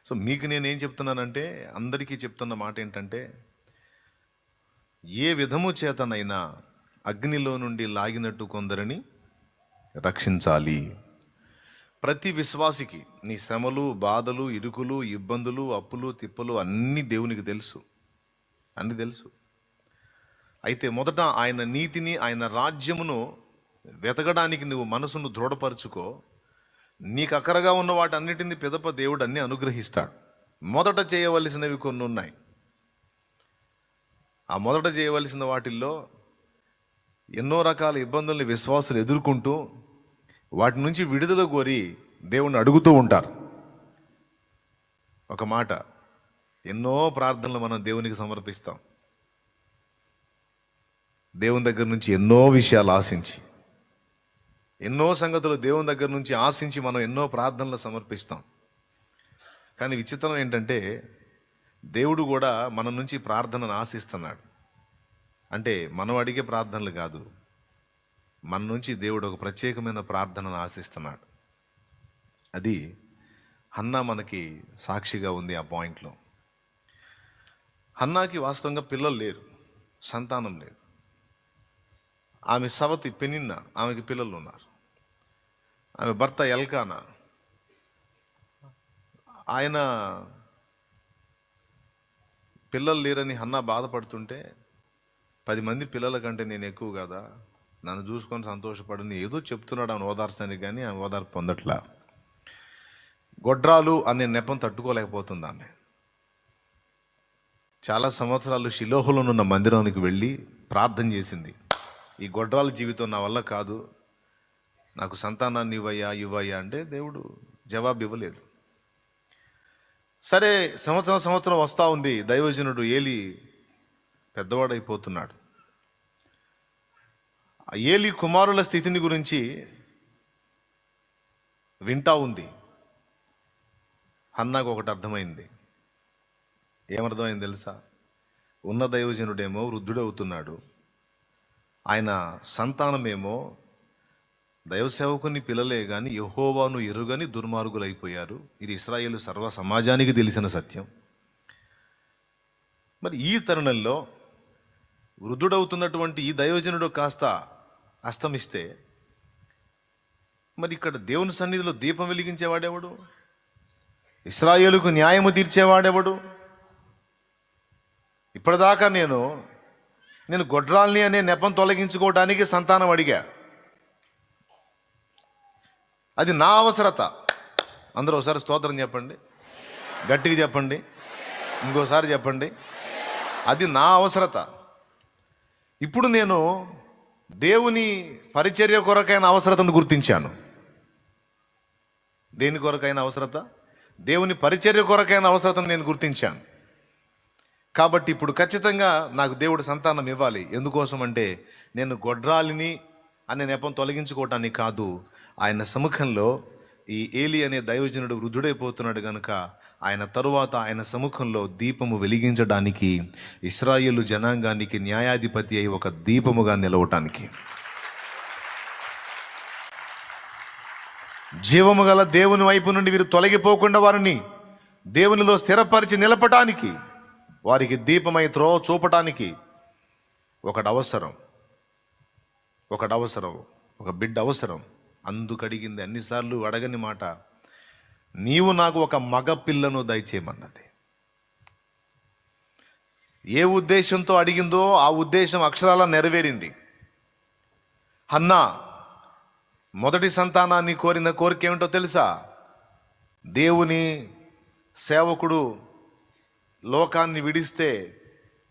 So మీకు నేనేం చెప్తున్నానంటే, అందరికీ చెప్తున్న మాట ఏంటంటే, ఏ విధము చేతనైనా అగ్నిలో నుండి లాగినట్టు కొందరిని రక్షించాలి. ప్రతి విశ్వాసికి నీ శ్రమలు, బాధలు, ఇరుకులు, ఇబ్బందులు, అప్పులు, తిప్పలు అన్నీ దేవునికి తెలుసు, అన్నీ తెలుసు. అయితే మొదట ఆయన నీతిని, ఆయన రాజ్యమును వెతకడానికి నువ్వు మనసును దృఢపరుచుకో. నీకు అక్కరగా ఉన్న వాటన్నిటిని పిదప దేవుడు అన్ని అనుగ్రహిస్తాడు. మొదట చేయవలసినవి కొన్ని ఉన్నాయి. ఆ మొదట చేయవలసిన వాటిల్లో ఎన్నో రకాల ఇబ్బందుల్ని విశ్వాసులు ఎదుర్కొంటూ వాటి నుంచి విడుదల కోరి దేవుణ్ణి అడుగుతూ ఉంటారు. ఒక మాట, ఎన్నో ప్రార్థనలు మనం దేవునికి సమర్పిస్తాం. దేవుని దగ్గర నుంచి ఎన్నో విషయాలు ఆశించి, ఎన్నో సంగతులు దేవుని దగ్గర నుంచి ఆశించి మనం ఎన్నో ప్రార్థనలు సమర్పిస్తాం. కానీ విచిత్రం ఏంటంటే, దేవుడు కూడా మన నుంచి ప్రార్థనను ఆశిస్తున్నాడు. అంటే మనం అడిగే ప్రార్థనలు కాదు, మన నుంచి దేవుడు ఒక ప్రత్యేకమైన ప్రార్థనను ఆశిస్తున్నాడు. అది హన్నా మనకి సాక్షిగా ఉంది. ఆ పాయింట్లో హన్నాకి వాస్తవంగా పిల్లలు లేరు, సంతానం లేదు. ఆమె సవతి పెనిన్న, ఆమెకి పిల్లలు ఉన్నారు. ఆమె భర్త ఎల్కానా, ఆయన పిల్లలు లేరని హన్నా బాధపడుతుంటే, 10 మంది పిల్లల కంటే నేను ఎక్కువ కదా, నన్ను చూసుకొని సంతోషపడని ఏదో చెప్తున్నాడు ఆమె ఓదార్చడానికి. కానీ ఆమె ఓదార్పు పొందట్లా. గొడ్రాలు అనే నెపం తట్టుకోలేకపోతుంది ఆమె. చాలా సంవత్సరాలు షిలోహులోనున్న మందిరానికి వెళ్ళి ప్రార్థన చేసింది. ఈ గొడ్రాల జీవితం నా వల్ల కాదు, నాకు సంతానాన్ని ఇవ్వయ్యా అంటే దేవుడు జవాబు ఇవ్వలేదు. సరే, సంవత్సరం వస్తూ ఉంది. దైవజనుడు ఏలి పెద్దవాడైపోతున్నాడు. ఆ ఏలి కుమారుల స్థితిని గురించి వింటా ఉంది. హన్నాకు ఒకటి అర్థమైంది. ఏమర్థమైంది తెలుసా? ఉన్న దైవజనుడేమో వృద్ధుడవుతున్నాడు, ఆయన సంతానమేమో దైవసేవకుని పిల్లలే కానీ యెహోవాను ఎరుగని దుర్మార్గులైపోయారు. ఇది ఇశ్రాయేలు సర్వ సమాజానికి తెలిసిన సత్యం. మరి ఈ తరుణంలో వృద్ధుడవుతున్నటువంటి ఈ దైవజనుడు కాస్త అస్తమిస్తే, మరి ఇక్కడ దేవుని సన్నిధిలో దీపం వెలిగించేవాడెవడు? ఇశ్రాయేలుకు న్యాయము తీర్చేవాడెవడు? ఇప్పటిదాకా నేను గొడ్రాల్ని అనే నెపం తొలగించుకోవడానికి సంతానం అడిగా. అది నా అవసరత. అందరూ ఒకసారి స్తోత్రం చెప్పండి, గట్టిగా చెప్పండి, ఇంకోసారి చెప్పండి. అది నా అవసరత. ఇప్పుడు నేను దేవుని పరిచర్య కొరకైన అవసరతను గుర్తించాను. దేని కొరకైన అవసరత? దేవుని పరిచర్య కొరకైన అవసరతను నేను గుర్తించాను. కాబట్టి ఇప్పుడు ఖచ్చితంగా నాకు దేవుడు సంతానం ఇవ్వాలి. ఎందుకోసం అంటే, నేను గొడ్రాలిని అనే నెపం తొలగించుకోవటానికి కాదు, ఆయన సముఖంలో ఈ ఏలి అనే దైవజనుడు వృద్ధుడైపోతున్నాడు కనుక ఆయన తరువాత ఆయన సముఖంలో దీపము వెలిగించడానికి, ఇశ్రాయేలు జనాంగానికి న్యాయాధిపతి అయి ఒక దీపముగా నిలవటానికి, జీవము గల దేవుని వైపు నుండి వీరు తొలగిపోకుండా వారిని దేవునిలో స్థిరపరిచి నిలపటానికి, వారికి దీపమై త్రోవ చూపటానికి ఒకటి అవసరం, ఒక బిడ్డ అవసరం. అందుకడిగింది అన్నిసార్లు అడగని మాట, నీవు నాకు ఒక మగ పిల్లను దయచేయమన్నది. ఏ ఉద్దేశంతో అడిగిందో ఆ ఉద్దేశం అక్షరాల నెరవేరింది. హన్నా మొదటి సంతానాన్ని కోరిన కోరిక ఏమిటో తెలుసా? దేవుని సేవకుడు లోకాన్ని విడిస్తే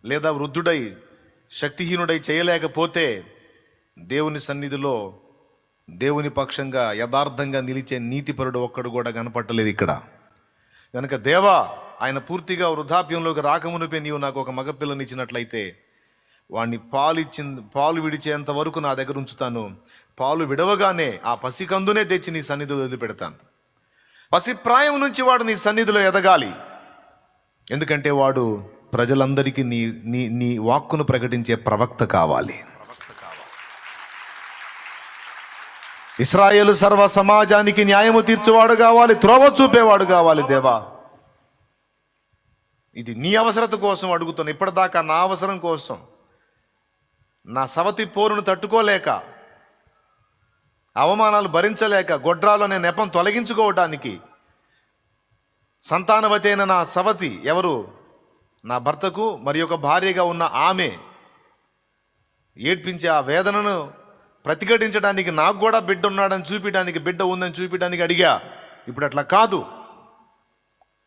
లేదా వృద్ధుడై శక్తిహీనుడై చేయలేకపోతే దేవుని సన్నిధిలో దేవుని పక్షంగా యథార్థంగా నిలిచే నీతిపరుడు ఒక్కడు కూడా కనపట్టలేదు ఇక్కడ. కనుక దేవా, ఆయన పూర్తిగా వృద్ధాప్యంలోకి రాకమునిపే నీవు నాకు ఒక మగపిల్లని ఇచ్చినట్లయితే వాడిని పాలు విడిచేంత వరకు నా దగ్గర ఉంచుతాను. పాలు విడవగానే ఆ పసికందునే తెచ్చి నీ సన్నిధిలో వదిలిపెడతాను. పసిప్రాయం నుంచి వాడు నీ సన్నిధిలో ఎదగాలి. ఎందుకంటే వాడు ప్రజలందరికీ నీ వాక్కును ప్రకటించే ప్రవక్త కావాలి. ఇశ్రాయేలు సర్వ సమాజానికి న్యాయము తీర్చేవాడు కావాలి, త్రోవ చూపేవాడు కావాలి. దేవా, ఇది నీ అవసరత కోసం అడుగుతున్నా. ఇప్పటిదాకా నా అవసరం కోసం, నా సవతి పోరును తట్టుకోలేక, అవమానాలు భరించలేక, గొడ్రాలో నేను నెపం తొలగించుకోవడానికి సంతానవతి అయిన నా సవతి ఎవరు? నా భర్తకు మరి ఒక భార్యగా ఉన్న ఆమె ఏడ్పించే ఆ వేదనను ప్రతిఘటించడానికి నాకు కూడా బిడ్డ ఉన్నాడని చూపించడానికి, బిడ్డ ఉందని చూపించడానికి అడిగా. ఇప్పుడు అట్లా కాదు.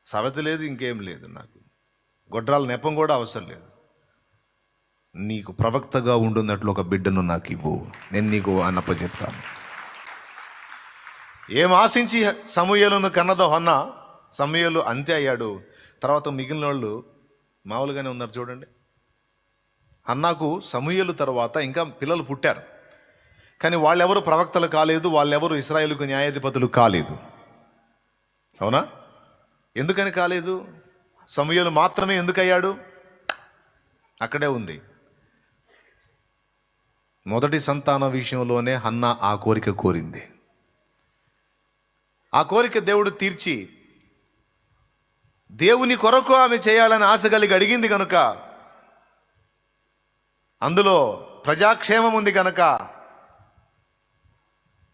సవతి లేదు, ఇంకేం లేదు, నాకు గొడ్రాల నెపం కూడా అవసరం లేదు. నీకు ప్రవక్తగా ఉండున్నట్లు ఒక బిడ్డను నాకు ఇవ్వు, నేను నీకు అన్నప్ప చెప్తాను. ఏం ఆశించి సమూయేలును కన్నదో హన్నా, సమూయేలు అంతే అయ్యాడు. తర్వాత మిగిలిన వాళ్ళు మామూలుగానే ఉన్నారు చూడండి. హన్నాకు సమూయేలు తర్వాత ఇంకా పిల్లలు పుట్టారు, కానీ వాళ్ళెవరు ప్రవక్తలు కాలేదు, వాళ్ళెవరు ఇశ్రాయేలుకు న్యాయాధిపతులు కాలేదు. అవునా? ఎందుకని కాలేదు? సమూయేలు మాత్రమే ఎందుకయ్యాడు? అక్కడే ఉంది. మొదటి సంతాన విషయంలోనే హన్నా ఆ కోరిక కోరింది. ఆ కోరిక దేవుడు తీర్చి, దేవుని కొరకు ఆమె చేయాలని ఆశ కలిగి అడిగింది కనుక, అందులో ప్రజాక్షేమం ఉంది కనుక,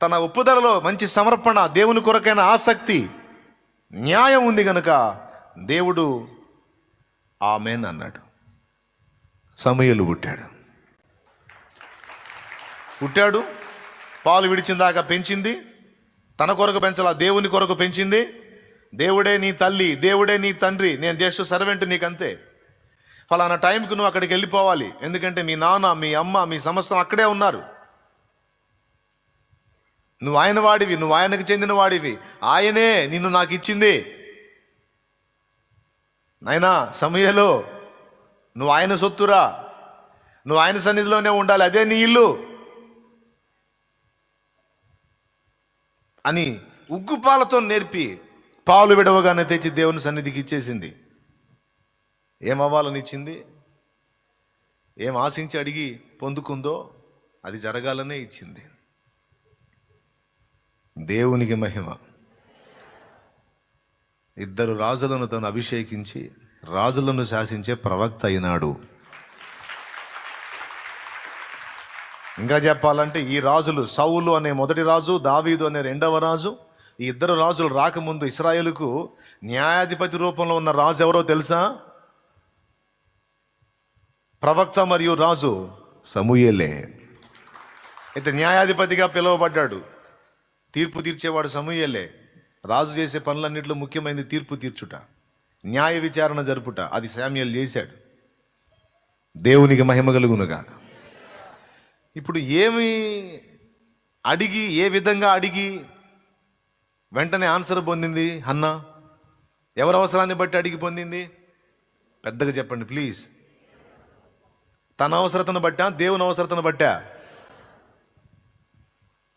తన ఒప్పుదలలో మంచి సమర్పణ, దేవుని కొరకైన ఆసక్తి, న్యాయం ఉంది కనుక దేవుడు ఆమెన్ అన్నాడు. సమూయేలు పుట్టాడు. పాలు విడిచిన దాకా పెంచింది. తన కొరకు పెంచాల, దేవుని కొరకు పెంచింది. దేవుడే నీ తల్లి, దేవుడే నీ తండ్రి, నేను జస్ట్ సర్వెంట్, నీకంతే. ఫలానా టైంకి నువ్వు అక్కడికి వెళ్ళిపోవాలి, ఎందుకంటే మీ నాన్న, మీ అమ్మ, మీ సమస్తం అక్కడే ఉన్నారు. నువ్వు ఆయన వాడివి, నువ్వు ఆయనకు చెందిన వాడివి, ఆయనే నిన్ను నాకు ఇచ్చింది. నాయనా సమూయేలు, నువ్వు ఆయన సొత్తురా, నువ్వు ఆయన సన్నిధిలోనే ఉండాలి, అదే నీ ఇల్లు అని ఉగ్గుపాలతో నేర్పి పాలు విడవగానే తెచ్చి దేవుని సన్నిధికి ఇచ్చేసింది. ఏమవ్వాలని ఇచ్చింది? ఏం ఆశించి అడిగి పొందుకుందో అది జరగాలనే ఇచ్చింది. దేవునికి మహిమ. ఇద్దరు రాజులను తను అభిషేకించి రాజులను శాసించే ప్రవక్త అయినాడు. ఇంకా చెప్పాలంటే ఈ రాజులు, సౌలు అనే మొదటి రాజు, దావీదు అనే రెండవ రాజు, ఈ ఇద్దరు రాజులు రాకముందు ఇశ్రాయేలుకు న్యాయాధిపతి రూపంలో ఉన్న రాజు ఎవరో తెలుసా? ప్రవక్త మరియు రాజు సమూయేలే. అయితే న్యాయాధిపతిగా పిలువబడ్డాడు, తీర్పు తీర్చేవాడు సమూయేలే. రాజు చేసే పనులన్నింటిలో ముఖ్యమైనది తీర్పు తీర్చుట, న్యాయ విచారణ జరుపుట. అది శామ్యూయేలు చేశాడు. దేవునికి మహిమ కలుగునుగా. ఇప్పుడు ఏమి అడిగి, ఏ విధంగా అడిగి వెంటనే ఆన్సర్ పొందింది హన్నా? ఎవరి అవసరాన్ని బట్టి అడిగి పొందింది? పెద్దగా చెప్పండి ప్లీజ్. తన అవసరతను బట్టా, దేవుని అవసరతను బట్టా?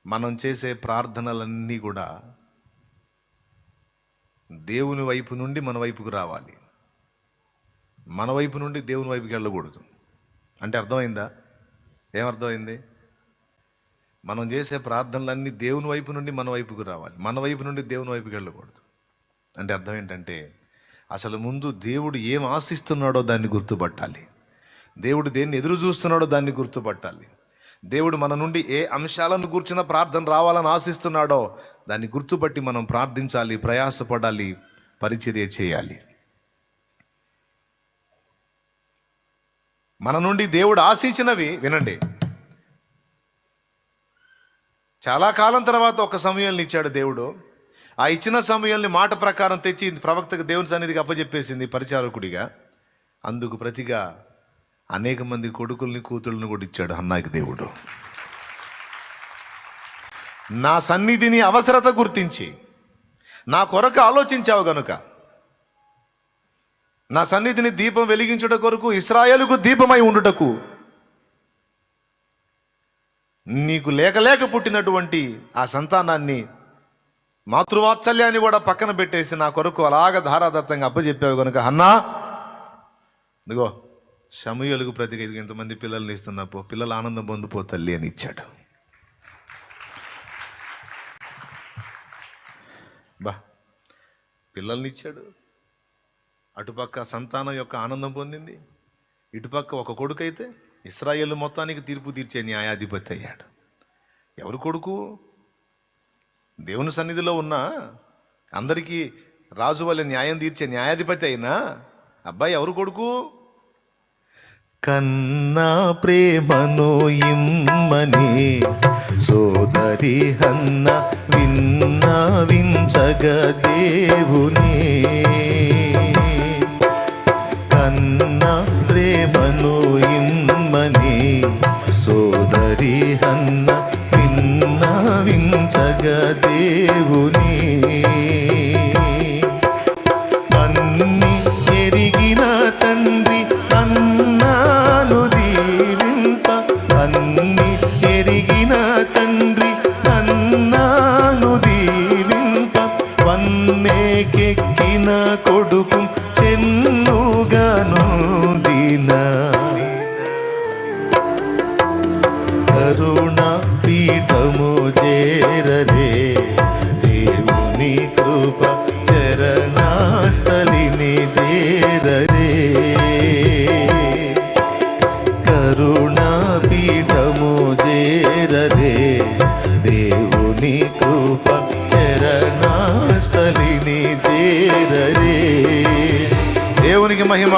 మనం చేసే ప్రార్థనలన్నీ కూడా దేవుని వైపు నుండి మన వైపుకు రావాలి, మన వైపు నుండి దేవుని వైపుకి వెళ్ళకూడదు. అంటే అర్థమైందా? ఏమర్థమైంది? మనం చేసే ప్రార్థనలన్నీ దేవుని వైపు నుండి మన వైపుకు రావాలి, మన వైపు నుండి దేవుని వైపుకి వెళ్ళకూడదు. అంటే అర్థం ఏంటంటే, అసలు ముందు దేవుడు ఏం ఆశిస్తున్నాడో దాన్ని గుర్తుపట్టాలి, దేవుడు దేన్ని ఎదురు చూస్తున్నాడో దాన్ని గుర్తుపట్టాలి, దేవుడు మన నుండి ఏ అంశాలను కూర్చున్న ప్రార్థన రావాలని ఆశిస్తున్నాడో దాన్ని గుర్తుపట్టి మనం ప్రార్థించాలి, ప్రయాసపడాలి, పరిచర్య చేయాలి. మన నుండి దేవుడు ఆశించినవి వినండి. చాలా కాలం తర్వాత ఒక సమూయేలుని ఇచ్చాడు దేవుడు. ఆ ఇచ్చిన సమూయేలుని మాట ప్రకారం తెచ్చి ప్రవక్తకు దేవుని సన్నిధికి అప్పచెప్పేసింది పరిచారకుడిగా. అందుకు ప్రతిగా అనేక మంది కొడుకుల్ని, కూతుళ్ళని కూడా ఇచ్చాడు హన్నాకి దేవుడు. నా సన్నిధిని అవసరత గుర్తించి నా కొరకు ఆలోచించావు గనుక, నా సన్నిధిని దీపం వెలిగించుట కొరకు, ఇశ్రాయేలుకు దీపమై ఉండుటకు, నీకు లేక పుట్టినటువంటి ఆ సంతానాన్ని, మాతృవాత్సల్యాన్ని కూడా పక్కన పెట్టేసి నా కొరకు అలాగ ధారాదత్తంగా అప్పచెప్పావు కనుక హన్నా, ఇదిగో సమూయేలుకు ప్రతిగా ఇదిగో ఇంతమంది పిల్లల్ని ఇస్తున్నపో, పిల్లల ఆనందం పొందిపో తల్లి అని ఇచ్చాడు. బా, పిల్లల్ని ఇచ్చాడు, అటుపక్క సంతానం యొక్క ఆనందం పొందింది, ఇటుపక్క ఒక కొడుకు అయితే ఇశ్రాయేలు మొత్తానికి తీర్పు తీర్చే న్యాయాధిపతి అయ్యాడు. ఎవరు కొడుకు? దేవుని సన్నిధిలో ఉన్న అందరికీ రాజు వల్ల న్యాయం తీర్చే న్యాయాధిపతి అయినా అబ్బాయి ఎవరు కొడుకు? కన్నా ప్రేమను ఇమ్మని సోదరి హన్న విన్నవించగ దేవుని, కన్నా ప్రేమను ఇమ్మని సోదరి హన్న విన్నవించగ దేవుని, అన్ని ఎరిగిన తండ్రి అన్నాను దీవింత, అన్ని ఎరిగిన తండ్రి అన్నాను దీవింత, వన్నేకెక్కిన కొడుకు చెన్నుగాను దిన, కరుణ పీఠము చేరరే దేవుని కృప చరణాస్థలిని చేరరే, కరుణా పీఠము చేరరే దేవుని కృప చరణాస్థలిని చేరరే. దేవునికి మహిమ.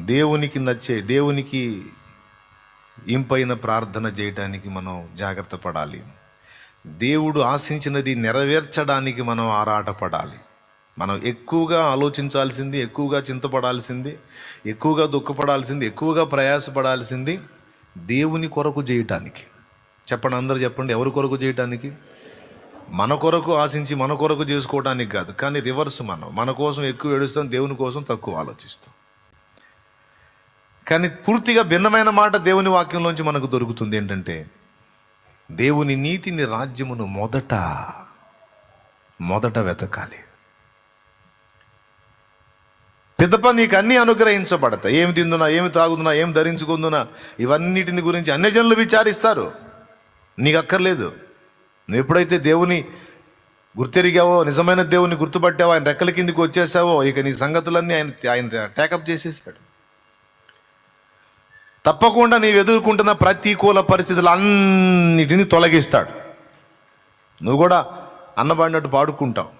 దేవునికి నచ్చే, దేవునికి ఇంపైన ప్రార్థన చేయటానికి మనం జాగ్రత్త పడాలి. దేవుడు ఆశించినది నెరవేర్చడానికి మనం ఆరాటపడాలి. మనం ఎక్కువగా ఆలోచించాల్సింది, ఎక్కువగా చింతపడాల్సింది, ఎక్కువగా దుఃఖపడాల్సింది, ఎక్కువగా ప్రయాసపడాల్సింది దేవుని కొరకు చేయటానికి. చెప్పండి, అందరూ చెప్పండి, ఎవరి కొరకు చేయటానికి? మన కొరకు ఆశించి మన కొరకు చేసుకోవడానికి కాదు, కానీ రివర్స్. మన కోసం ఎక్కువ ఏడుస్తాం, దేవుని కోసం తక్కువ ఆలోచిస్తాం. కానీ పూర్తిగా భిన్నమైన మాట దేవుని వాక్యంలోంచి మనకు దొరుకుతుంది. ఏంటంటే దేవుని నీతిని, రాజ్యమును మొదట వెతకాలి. పిదప నీకు అన్నీ అనుగ్రహించబడతాయి. ఏమి తిందునా, ఏమి తాగుదునా, ఏమి ధరించుకుందునా, ఇవన్నిటిని గురించి అన్యజనులు విచారిస్తారు. నీకు అక్కర్లేదు. నువ్వు ఎప్పుడైతే దేవుని గుర్తెరిగావో, నిజమైన దేవుని గుర్తుపట్టావో, ఆయన రెక్కల కిందికి వచ్చేసావో, ఇక నీ సంగతులన్నీ ఆయన టేకప్ చేసేసాడు. తప్పకుండా నీవు ఎదుర్కొంటున్న ప్రతికూల పరిస్థితులు అన్నిటినీ తొలగిస్తాడు. నువ్వు కూడా అన్నబడినట్టు పాడుకుంటావు.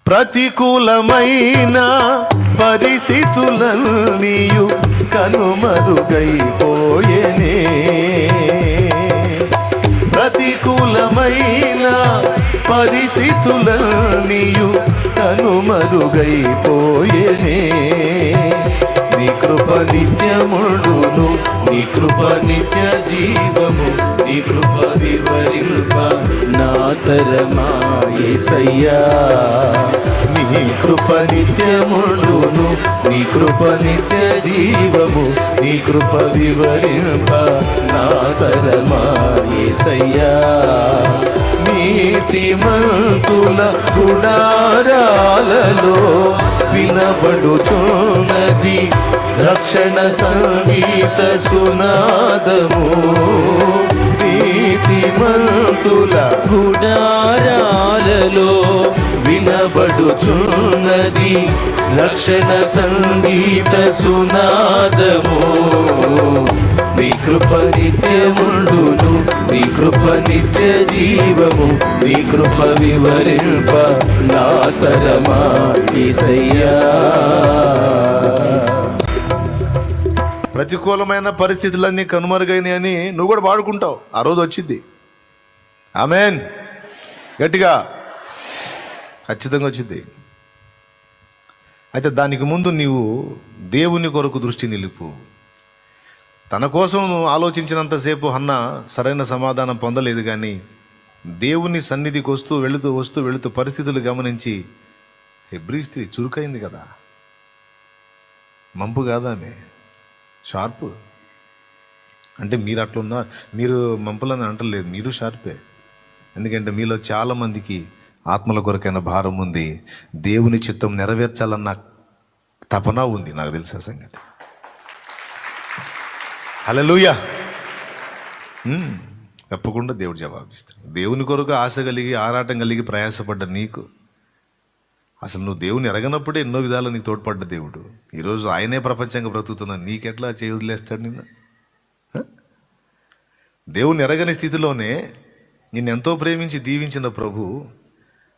ప్రతికూలమైన పరిస్థితులన్నీయు కనుమరుగైపోయేనే, ప్రతికూలమైన పరిస్థితులన్నీయు కనుమరుగైపోయేనే, నీ కృప నిత్యముండును, నీ కృప నిత్య జీవము, నీ కృప వివరింప నా తరమా యేసయ్యా. నీ కృప నిత్యముండును, నీ కృప నిత్య జీవము, నీ కృప వివరింప నా తరమా యేసయ్యా. నీతిమంతుల గుడారాలలో వినబడుచున్నది రక్షణ సంగీత సునాదము, నీతిమంతుల గుడారాలలో వినబడుచున్నది రక్షణ సంగీత సునాదము. నీ కృప నిత్యముండును, నీ కృప నిత్య జీవము, నీ కృప వివరింప నా తరమా యేసయ్యా. ప్రతికూలమైన పరిస్థితులన్నీ కనుమరుగైనాయని నువ్వు కూడా పాడుకుంటావు. ఆ రోజు వచ్చింది. ఆమేన్. గట్టిగా ఖచ్చితంగా వచ్చింది. అయితే దానికి ముందు నీవు దేవుని కొరకు దృష్టి నిలుపు. తన కోసం ఆలోచించినంతసేపు హన్న సరైన సమాధానం పొందలేదు. కానీ దేవుని సన్నిధికి వస్తూ వెళుతూ పరిస్థితులు గమనించి, హెబ్రీ స్త్రీ చురుకైంది కదా, మంపు కాదా ఆమె, షార్ప్. అంటే మీరు అట్లున్నా, మీరు మంపులని అంటలేదు, మీరు షార్పే. ఎందుకంటే మీలో చాలామందికి ఆత్మల కొరకైన భారం ఉంది, దేవుని చిత్తం నెరవేర్చాలన్న తపన ఉంది. నాకు తెలిసిన సంగతి. హల్లెలూయా. తప్పకుండా దేవుడు జవాబిస్తాడు. దేవుని కొరకు ఆశ కలిగి, ఆరాటం కలిగి ప్రయాసపడ్డ నీకు అసలు నువ్వు దేవుని ఎరగనప్పుడే ఎన్నో విధాలు నీకు తోడ్పడ్డ దేవుడు. ఈరోజు ఆయనే ప్రపంచంగా బ్రతుకుతున్నా నీకెట్లా చేయి వదిలేస్తాడు నిన్ను? దేవుని ఎరగని స్థితిలోనే నిన్నెంతో ప్రేమించి దీవించిన ప్రభు,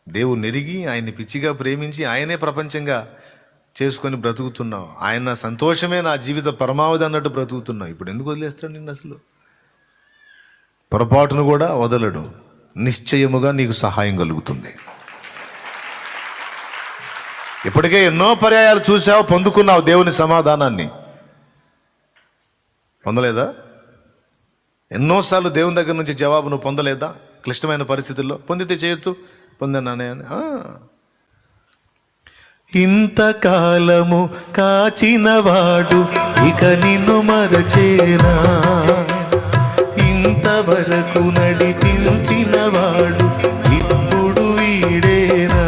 దేవుని ఎరిగి ఆయన్ని పిచ్చిగా ప్రేమించి ఆయనే ప్రపంచంగా చేసుకొని బ్రతుకుతున్నావు. ఆయన సంతోషమే నా జీవిత పరమావధి అన్నట్టు బ్రతుకుతున్నావు. ఇప్పుడు ఎందుకు వదిలేస్తాడు నిన్ను? అసలు పొరపాటును కూడా వదలడు. నిశ్చయముగా నీకు సహాయం కలుగుతుంది. ఇప్పటికే ఎన్నో పర్యాయాలు చూసావు, పొందుకున్నావు దేవుని సమాధానాన్ని. పొందలేదా? ఎన్నోసార్లు దేవుని దగ్గర నుంచి జవాబు నువ్వు పొందలేదా? క్లిష్టమైన పరిస్థితుల్లో పొందితే చేయొచ్చు, పొందన్నానే అని. ఇంతకాలము కాచినవాడు ఇక నిన్ను మరచేనా, ఇంతవరకు నడిపించినవాడు ఇప్పుడు వీడేనా.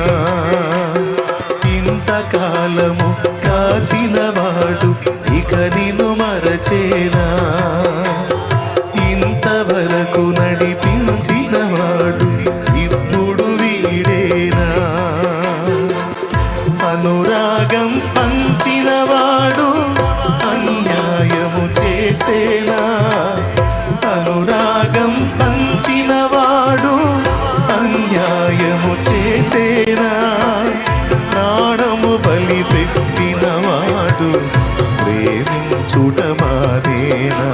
ఇంతకాలము కాచినవాడు ఇక నిన్ను మరచేనా, ఇంతవరకు నడిపించినవాడు ఇప్పుడు వీడేనా. అనురాగం పంచినవాడు అన్యాయము చేసేనా, అనురాగం పంచినవాడు అన్యాయము చేసేనా. ప్రాణము బలి పెట్టినవాడు ప్రేమించుట మానేనా,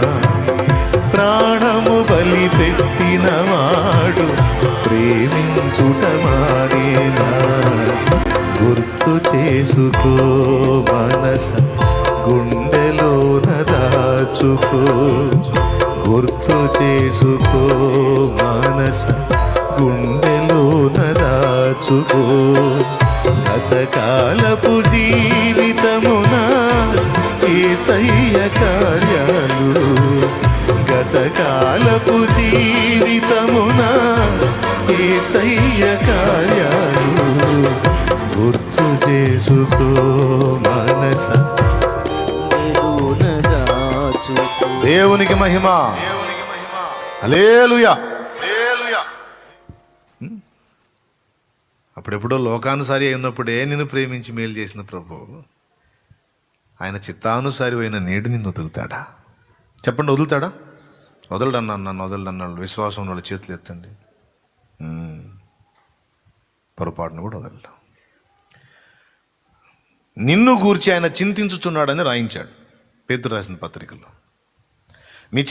ప్రాణము బలి పెట్టినవాడు ప్రేమించుట మానేనా. గుర్తు చేసుకో మనస గుండెలోన దాచుకో, గుర్తు చేసుకో మనస గుండెలోన దాచుకో. గతకాలపు జీవితమున యేసయ్య కార్యాలు, గతకాలపు జీవితమున యేసయ్య కార్యాలు గుర్తు చేసుకో మనస. దేవునికి మహిమ, హల్లెలూయా. అప్పుడెప్పుడో లోకానుసారి అయినప్పుడే నిన్ను ప్రేమించి మేలు చేసిన ప్రభు ఆయన చిత్తానుసారి అయిన నేడు నిన్ను వదులుతాడా? చెప్పండి, వదులుతాడా? వదలడు అన్నాను, నన్ను వదలడు అన్నాడు. విశ్వాసం ఉన్న చేతులు ఎత్తండి. పొరపాటును కూడా వదలడు. నిన్ను గూర్చి ఆయన చింతించుచున్నాడని రాయించాడు పేతురు రాసిన పత్రికలో. మీ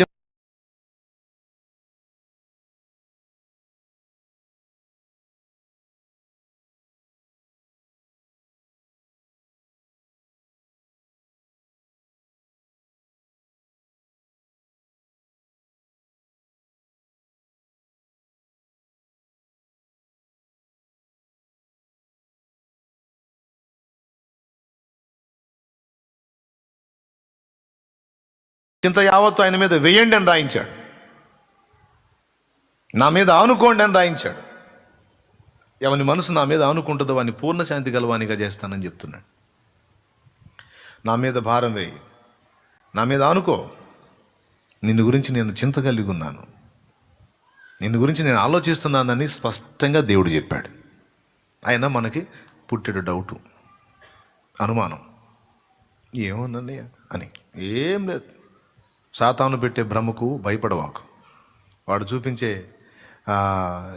చింత యావత్తు ఆయన మీద వేయండి అని రాయించాడు. నా మీద ఆనుకోండి అని రాయించాడు. ఎవని మనసు నా మీద ఆనుకుంటుందో వాడిని పూర్ణ శాంతి గలవానిగా చేస్తానని చెప్తున్నాడు. నా మీద భారం వేయి, నా మీద ఆనుకో. నిన్ను గురించి నేను చింత కలిగి ఉన్నాను, నిన్ను గురించి నేను ఆలోచిస్తున్నానని స్పష్టంగా దేవుడు చెప్పాడు. అయినా మనకి పుట్టెడు డౌటు, అనుమానం, ఏమోనండి అని. ఏం లేదు. సాతాను పెట్టే భ్రమకు భయపడవాకు, వాడు చూపించే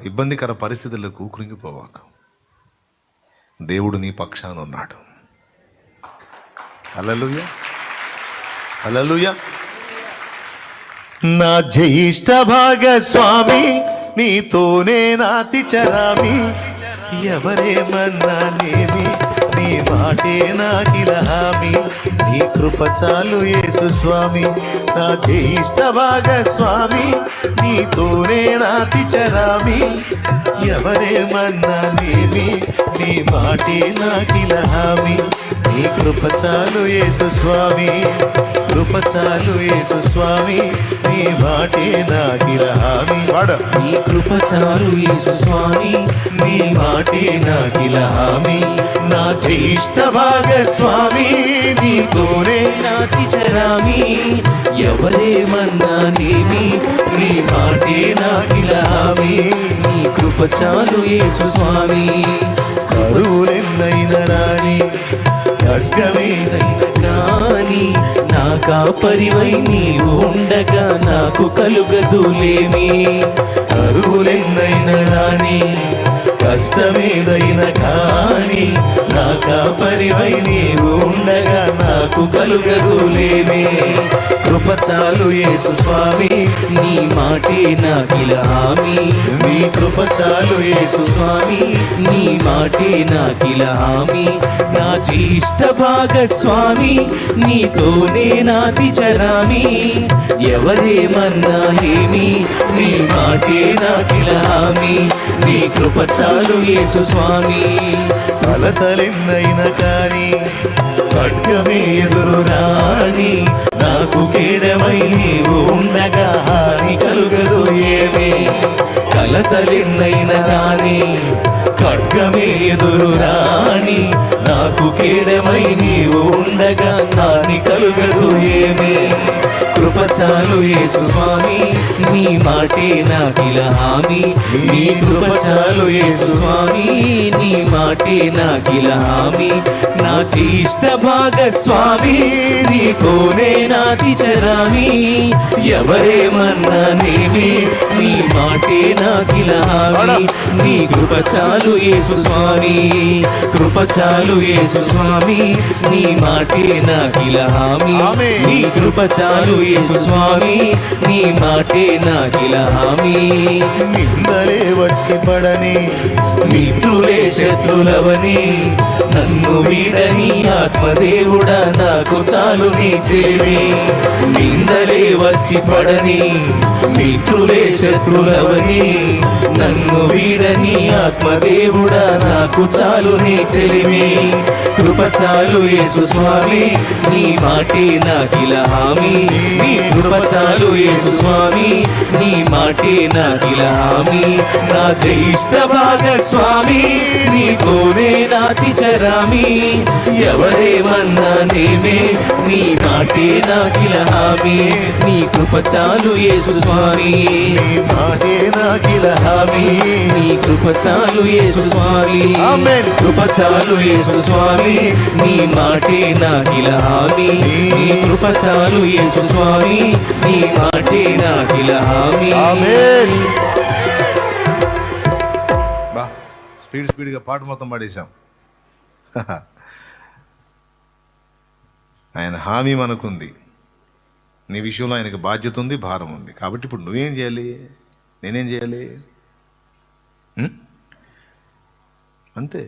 ఇబ్బందికర పరిస్థితులకు కృంగిపోవాకు. దేవుడు నీ పక్షాన ఉన్నాడు. హల్లెలూయా, హల్లెలూయా. నా జ్యేష్ఠ భాగస్వామి నీతోనే నాతి చరామి, ఎవరేమన్నానేమి నీ మాటే నాకిల హామీ. నీ కృప చాలు యేసు స్వామి, నా జ్యేష్ఠ భాగస్వామి నీతోనే నాతి చరామి, ఎవరేమన్నానేమి నీ మాటే నాకిల హామీ. నీ కృప చాలు యేసు స్వామి, కృప చాలు యేసు స్వామి, నీ మాటే నాకిల హామీ. నీ కృప చాలు యేసు స్వామి, నీ మాటే నాకిల హామీ. నా జ్యేష్ఠ భాగస్వామి నీతోనే నాతి చరామి, ఎవరేమన్నానేమి నీ మాటే నాకిల హామీ. నీ కృప చాలు యేసు స్వామి. కరువులెన్నైనా కష్టమేదైనా కానీ నా కాపరివై నీవు ఉండగా నాకు కలుగదులేమి. కరువులెన్నైనా రాని కష్టమేదైనా కానీ నా కాపరివై నీవు ఉండగా నాకు కలుగదులేమి. కృప చాలు యేసు స్వామి నీ మాటే నాకిల హామీ. నీ కృప చాలు యేసు స్వామి నీ మాటే నాకిల హామీ. నా జీష్ట భాగస్వామి నీతోనే నాటి చరామి. ఎవరేమన్నానేమి నీ మాటే నాకిల హామీ. నీ కృప చాలు యేసు స్వామి. కలతలెన్నైనా కానీ ఖడ్గమే ఎదురు రాని నాకు కేడమై నీవు ఉండగా హాని కలుగదు ఏమి. కలతలెన్నైనా రాని ఖడ్గమే ఎదురు రాని నాకు కేడమై నీవు ఉండగా హాని కలుగదు ఏమి. కృప చాలు యేసు స్వామి నీ మాటే నాకిల హామీ. నీ కృప చాలు యేసు స్వామి నీ మాటే నాకిల హామీ. నా జీష్ట భాగస్వామి నీతోనే నాటి చరామి. ఎవరేమన్నానేమి నీ మాటే నాకిల హామీ. నీ కృప చాలు యేసు స్వామి. కృప చాలు యేసు స్వామి నీ మాటే నాకిల హామీ. నీ కృప చాలు యేసు స్వామి నీ మాటే నాకిల హామీ. నిందలే వచ్చి పడని మిత్రులే శత్రులవని నన్ను వీడని ఆత్మదేవుడా నాకు చాలు నీ చెలిమి. నిందలే వచ్చి పడని మిత్రులే శత్రులవని నన్ను వీడని ఆత్మదేవుడా నాకు చాలు నీ చెలిమి. కృప చాలు యేసు స్వామి నీ మాటే నాకిల హామీ. నీ కృప చాలు యేసు స్వామి నీ మాటే నాకిల హామీ. నా జ్యేష్ఠ భాగస్వామి నీతోనే నాటి చరామి. ఎవరేమన్నానేమే నీ మాటే నాకిల హామీ. నీ కృప చాలు యేసు స్వామి నీ మాటే నాకిల హామీ. నీ కృప చాలు యేసు స్వామి. కృప చాలు యేసు స్వామి నీ మాటే నాకిల హామీ. నీ కృప చాలు యేసు స్వామి నీ మాటే నాకిల హామీ. బా స్పీడ్గా పాట మొత్తం పాడేశాం. ఆయన హామీ మనకుంది. నీ విషయంలో ఆయనకు బాధ్యత ఉంది, భారం ఉంది. కాబట్టి ఇప్పుడు నువ్వేం చేయాలి, నేనేం చేయాలి? అంతే.